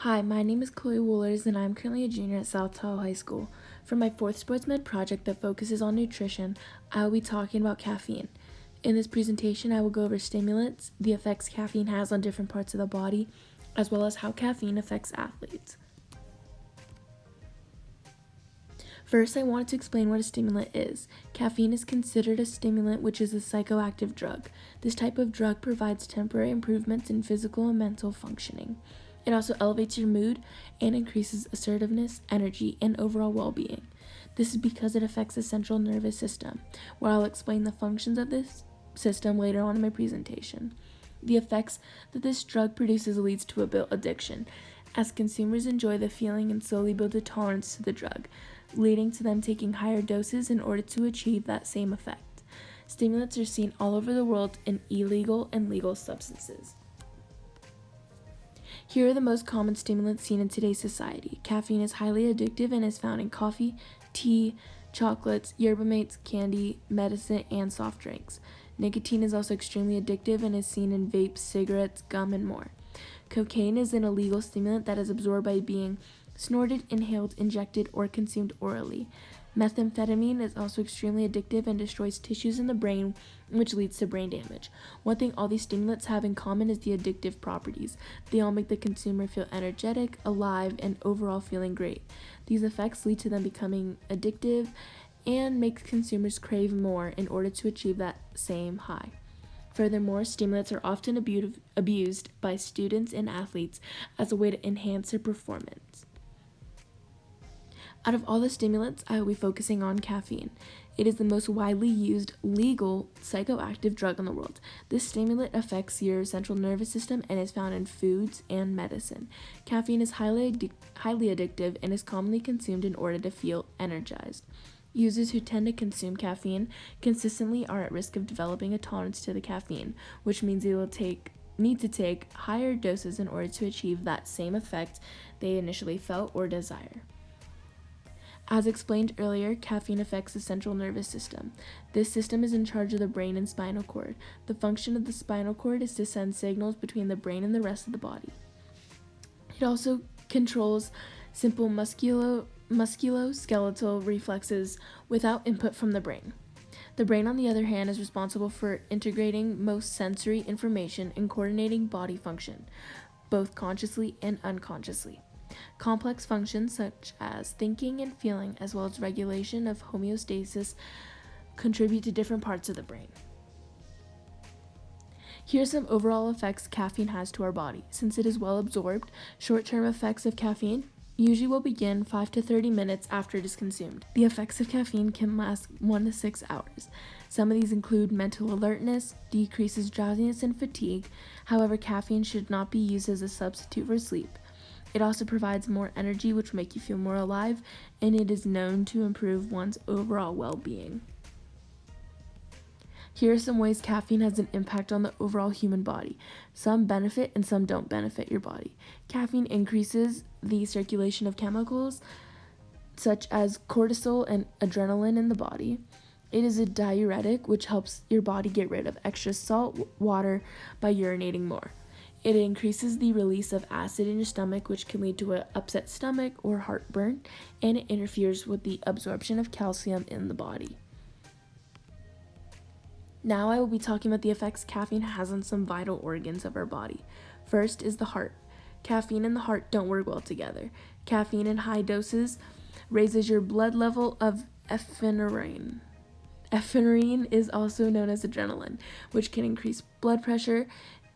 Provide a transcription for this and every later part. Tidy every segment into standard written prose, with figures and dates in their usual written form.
Hi, my name is Chloe Wohlers, and I'm currently a junior at South Tahoe High School. For my fourth sports med project that focuses on nutrition, I will be talking about caffeine. In this presentation, I will go over stimulants, the effects caffeine has on different parts of the body, as well as how caffeine affects athletes. First, I wanted to explain what a stimulant is. Caffeine is considered a stimulant, which is a psychoactive drug. This type of drug provides temporary improvements in physical and mental functioning. It also elevates your mood and increases assertiveness, energy, and overall well-being. This is because it affects the central nervous system, where I'll explain the functions of this system later on in my presentation. The effects that this drug produces leads to addiction, as consumers enjoy the feeling and slowly build a tolerance to the drug, leading to them taking higher doses in order to achieve that same effect. Stimulants are seen all over the world in illegal and legal substances. Here are the most common stimulants seen in today's society. Caffeine is highly addictive and is found in coffee, tea, chocolates, yerba mates, candy, medicine, and soft drinks. Nicotine is also extremely addictive and is seen in vapes, cigarettes, gum, and more. Cocaine is an illegal stimulant that is absorbed by being snorted, inhaled, injected, or consumed orally. Methamphetamine is also extremely addictive and destroys tissues in the brain, which leads to brain damage. One thing all these stimulants have in common is the addictive properties. They all make the consumer feel energetic, alive, and overall feeling great. These effects lead to them becoming addictive and make consumers crave more in order to achieve that same high. Furthermore, stimulants are often abused by students and athletes as a way to enhance their performance. Out of all the stimulants, I will be focusing on caffeine. It is the most widely used legal psychoactive drug in the world. This stimulant affects your central nervous system and is found in foods and medicine. Caffeine is highly addictive and is commonly consumed in order to feel energized. Users who tend to consume caffeine consistently are at risk of developing a tolerance to the caffeine, which means they will need to take higher doses in order to achieve that same effect they initially felt or desire. As explained earlier, caffeine affects the central nervous system. This system is in charge of the brain and spinal cord. The function of the spinal cord is to send signals between the brain and the rest of the body. It also controls simple musculoskeletal reflexes without input from the brain. The brain, on the other hand, is responsible for integrating most sensory information and coordinating body function, both consciously and unconsciously. Complex functions such as thinking and feeling, as well as regulation of homeostasis, contribute to different parts of the brain. Here are some overall effects caffeine has to our body. Since it is well absorbed, short-term effects of caffeine usually will begin 5 to 30 minutes after it is consumed. The effects of caffeine can last 1 to 6 hours. Some of these include mental alertness, decreases drowsiness and fatigue. However, caffeine should not be used as a substitute for sleep. It also provides more energy, which will make you feel more alive, and it is known to improve one's overall well-being. Here are some ways caffeine has an impact on the overall human body. Some benefit and some don't benefit your body. Caffeine increases the circulation of chemicals such as cortisol and adrenaline in the body. It is a diuretic, which helps your body get rid of extra salt water by urinating more. It increases the release of acid in your stomach, which can lead to an upset stomach or heartburn, and it interferes with the absorption of calcium in the body. Now I will be talking about the effects caffeine has on some vital organs of our body. First is the heart. Caffeine and the heart don't work well together. Caffeine in high doses raises your blood level of epinephrine. Epinephrine is also known as adrenaline, which can increase blood pressure,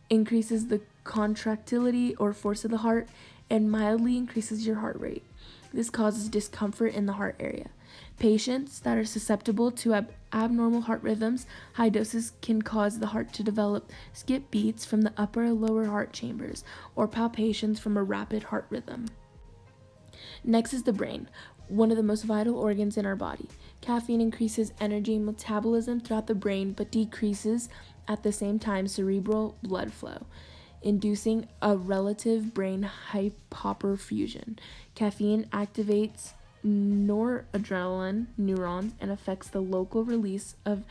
increases the contractility or force of the heart, and mildly increases your heart rate. This causes discomfort in the heart area. Patients that are susceptible to abnormal heart rhythms, high doses can cause the heart to develop skip beats from the upper and lower heart chambers, or palpitations from a rapid heart rhythm. Next is the brain, one of the most vital organs in our body. Caffeine increases energy metabolism throughout the brain, but decreases at the same time cerebral blood flow, inducing a relative brain hypoperfusion. Caffeine activates noradrenaline neurons and affects the local release of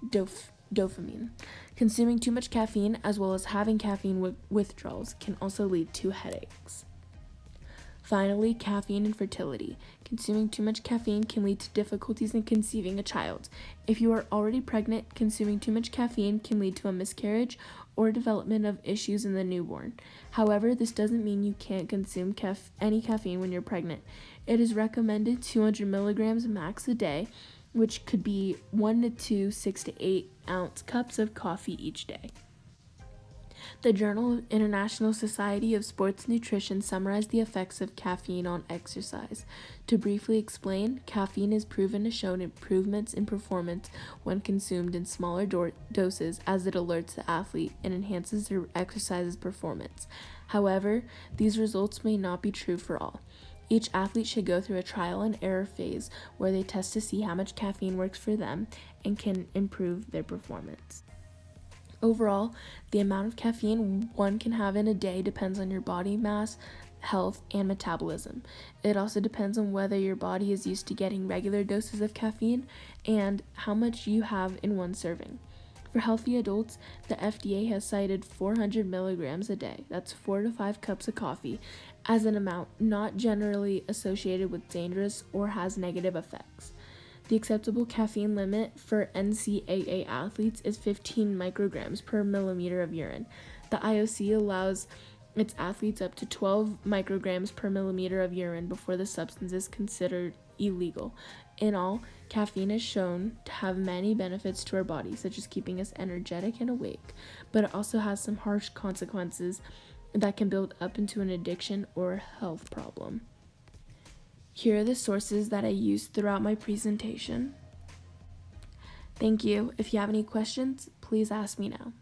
dopamine. Consuming too much caffeine, as well as having caffeine withdrawals, can also lead to headaches. Finally, caffeine infertility. Consuming too much caffeine can lead to difficulties in conceiving a child. If you are already pregnant, consuming too much caffeine can lead to a miscarriage or development of issues in the newborn. However, this doesn't mean you can't consume any caffeine when you're pregnant. It is recommended 200 milligrams max a day, which could be 1 to 2 6 to 8 ounce cups of coffee each day. The Journal of International Society of Sports Nutrition summarized the effects of caffeine on exercise. To briefly explain, caffeine is proven to show improvements in performance when consumed in smaller doses, as it alerts the athlete and enhances their exercise's performance. However, these results may not be true for all. Each athlete should go through a trial and error phase where they test to see how much caffeine works for them and can improve their performance. Overall, the amount of caffeine one can have in a day depends on your body mass, health, and metabolism. It also depends on whether your body is used to getting regular doses of caffeine and how much you have in one serving. For healthy adults, the FDA has cited 400 milligrams a day, that's 4 to 5 cups of coffee, as an amount not generally associated with dangerous or has negative effects. The acceptable caffeine limit for NCAA athletes is 15 micrograms per milliliter of urine. The IOC allows its athletes up to 12 micrograms per milliliter of urine before the substance is considered illegal. In all, caffeine is shown to have many benefits to our body, such as keeping us energetic and awake, but it also has some harsh consequences that can build up into an addiction or health problem. Here are the sources that I used throughout my presentation. Thank you. If you have any questions, please ask me now.